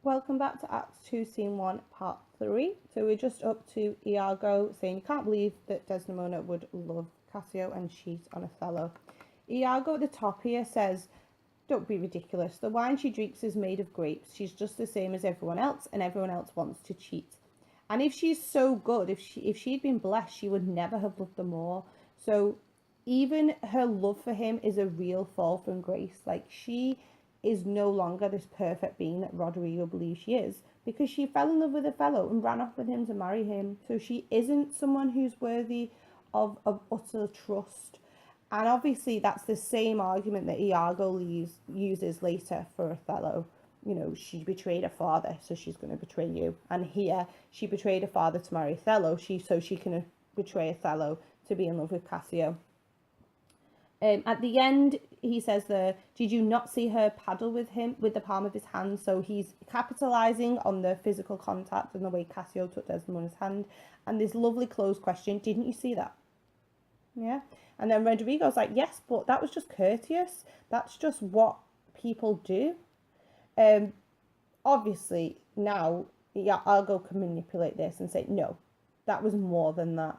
Welcome back to Act 2, Scene 1, Part 3. So we're just up to Iago saying, you can't believe that Desdemona would love Cassio and cheat on Othello. Iago at the top here says, don't be ridiculous. The wine she drinks is made of grapes. She's just the same as everyone else, and everyone else wants to cheat. And if she's so good, if she'd been blessed, she would never have loved them more. So even her love for him is a real fall from grace. Like, she is no longer this perfect being that Rodrigo believes she is, because she fell in love with Othello and ran off with him to marry him. So she isn't someone who's worthy of utter trust. And obviously that's the same argument that Iago uses later for Othello. You know, she betrayed her father, so she's going to betray you. And here, she betrayed her father to marry Othello, so she can betray Othello to be in love with Cassio. At the end, he says did you not see her paddle with him with the palm of his hand? So he's capitalizing on the physical contact and the way Cassio took Desdemona's hand. And this lovely closed question, didn't you see that? Yeah. And then Rodrigo's like, yes, but that was just courteous. That's just what people do. Obviously, now Iago can manipulate this and say, no, that was more than that.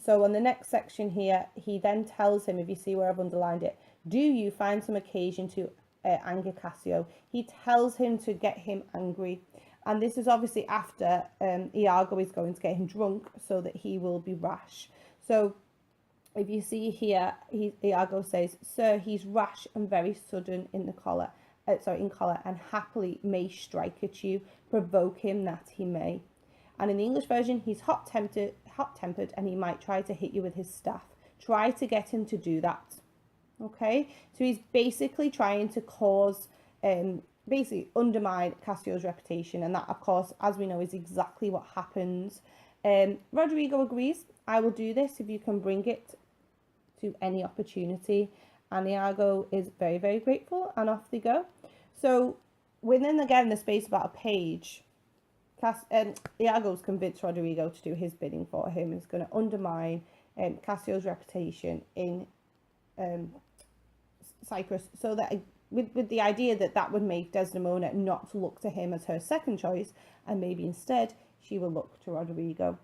So on the next section here, he then tells him, if you see where I've underlined it, do you find some occasion to anger Cassio? He tells him to get him angry. And this is obviously after Iago is going to get him drunk so that he will be rash. So if you see here, Iago says, sir, he's rash and very sudden in choler, and happily may strike at you, provoke him that he may. And in the English version, he's hot-tempered, and he might try to hit you with his staff. Try to get him to do that. Okay? So he's basically trying to cause, basically undermine Cassio's reputation. And that, of course, as we know, is exactly what happens. Rodrigo agrees. I will do this if you can bring it to any opportunity. And Iago is very, very grateful, and off they go. So within, again, the space of about a page, Iago's convinced Rodrigo to do his bidding for him. He's going to undermine Cassio's reputation in Cyprus, so that with the idea that would make Desdemona not to look to him as her second choice, and maybe instead she will look to Rodrigo.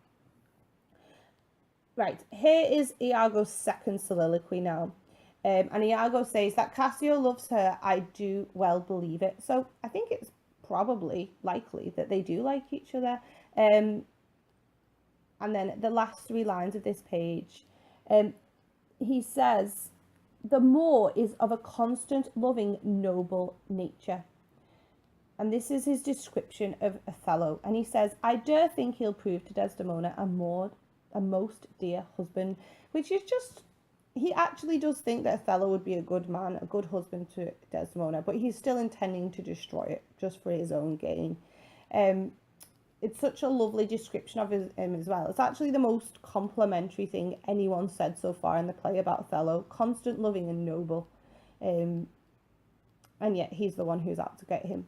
Right, here is Iago's second soliloquy now. And Iago says that Cassio loves her, I do well believe it. So I think it's probably likely that they do like each other. And then the last 3 lines of this page, he says, the Moor is of a constant, loving, noble nature. And this is his description of Othello. And he says, I dare think he'll prove to Desdemona a most dear husband, which is just, he actually does think that Othello would be a good man, a good husband to Desdemona, but he's still intending to destroy it just for his own gain. It's such a lovely description of him as well. It's actually the most complimentary thing anyone said so far in the play about Othello. Constant, loving, and noble. And yet he's the one who's out to get him.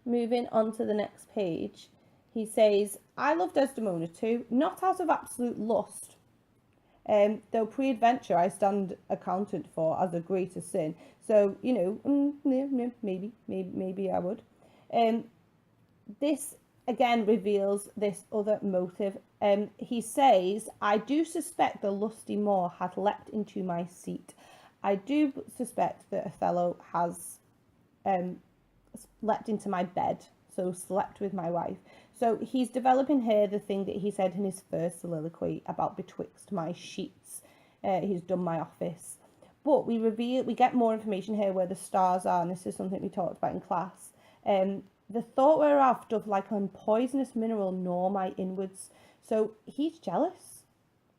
Moving on to the next page, he says, I love Desdemona too, not out of absolute lust, though pre-adventure I stand accounted for as a greater sin. So, you know, maybe I would. This again reveals this other motive. He says, I do suspect the lusty Moor hath leapt into my seat. I do suspect that Othello has leapt into my bed, so slept with my wife. So he's developing here the thing that he said in his first soliloquy about betwixt my sheets. He's done my office. But we get more information here where the stars are, and this is something we talked about in class. The thought whereof doth like an poisonous mineral gnaw my inwards. So he's jealous.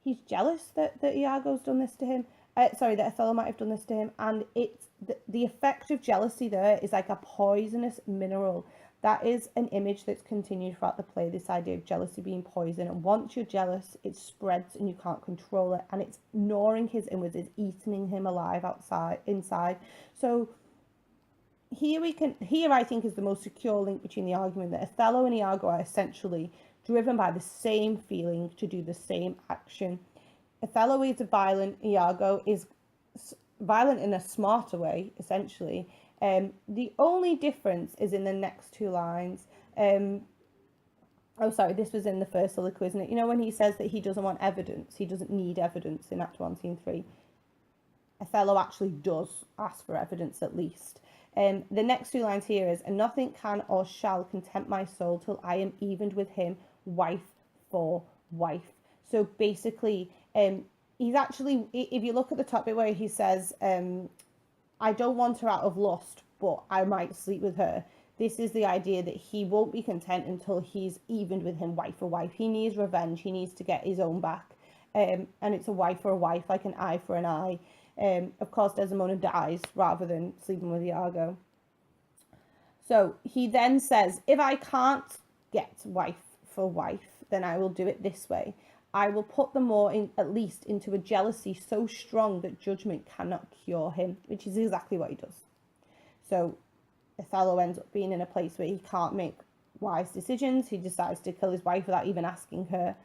He's jealous that Iago's done this to him. That Othello might have done this to him. And it's the effect of jealousy there is like a poisonous mineral. That is an image that's continued throughout the play, this idea of jealousy being poison. And once you're jealous, it spreads and you can't control it. And it's gnawing his inwards, it's eating him alive inside. So here I think is the most secure link between the argument that Othello and Iago are essentially driven by the same feeling to do the same action. Othello is violent, Iago is violent in a smarter way, essentially, The only difference is in the next two lines. Oh, sorry, this was in the first soliloquy, isn't it? You know, when he says that he doesn't want evidence, he doesn't need evidence in Act 1, Scene 3. Othello actually does ask for evidence at least. The next two lines here is, and nothing can or shall content my soul till I am evened with him, wife for wife. So basically, he's actually, if you look at the top bit where he says, I don't want her out of lust, but I might sleep with her. This is the idea that he won't be content until he's evened with him, wife for wife. He needs revenge. He needs to get his own back. And it's a wife for a wife, like an eye for an eye. Of course, Desdemona dies rather than sleeping with Iago. So he then says, if I can't get wife for wife, then I will do it this way. I will put them all in, at least into a jealousy so strong that judgment cannot cure him, which is exactly what he does. So Othello ends up being in a place where he can't make wise decisions. He decides to kill his wife without even asking her.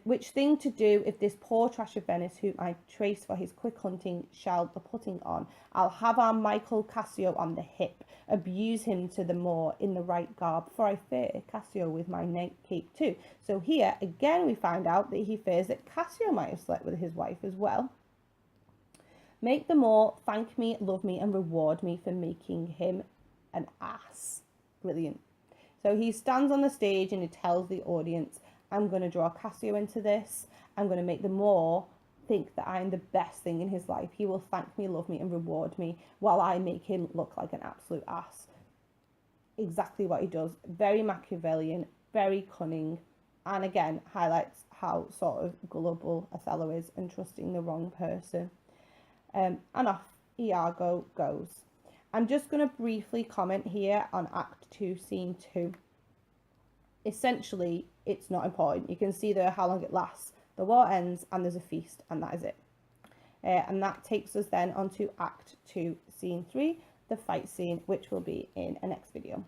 Which thing to do if this poor trash of Venice, whom I trace for his quick hunting, shall the putting on? I'll have our Michael Cassio on the hip, abuse him to the more in the right garb, for I fear Cassio with my night cape too. So here, again, we find out that he fears that Cassio might have slept with his wife as well. Make the Moor thank me, love me, and reward me for making him an ass. Brilliant. So he stands on the stage and he tells the audience, I'm going to draw Cassio into this. I'm going to make the Moor think that I am the best thing in his life. He will thank me, love me, and reward me while I make him look like an absolute ass. Exactly what he does. Very Machiavellian, very cunning, and again, highlights how sort of gullible Othello is and trusting the wrong person. And off Iago goes. I'm just going to briefly comment here on Act 2, Scene 2. Essentially, it's not important. You can see there how long it lasts. The war ends and there's a feast, and that is it. And that takes us then onto Act 2, Scene 3, the fight scene, which will be in a next video.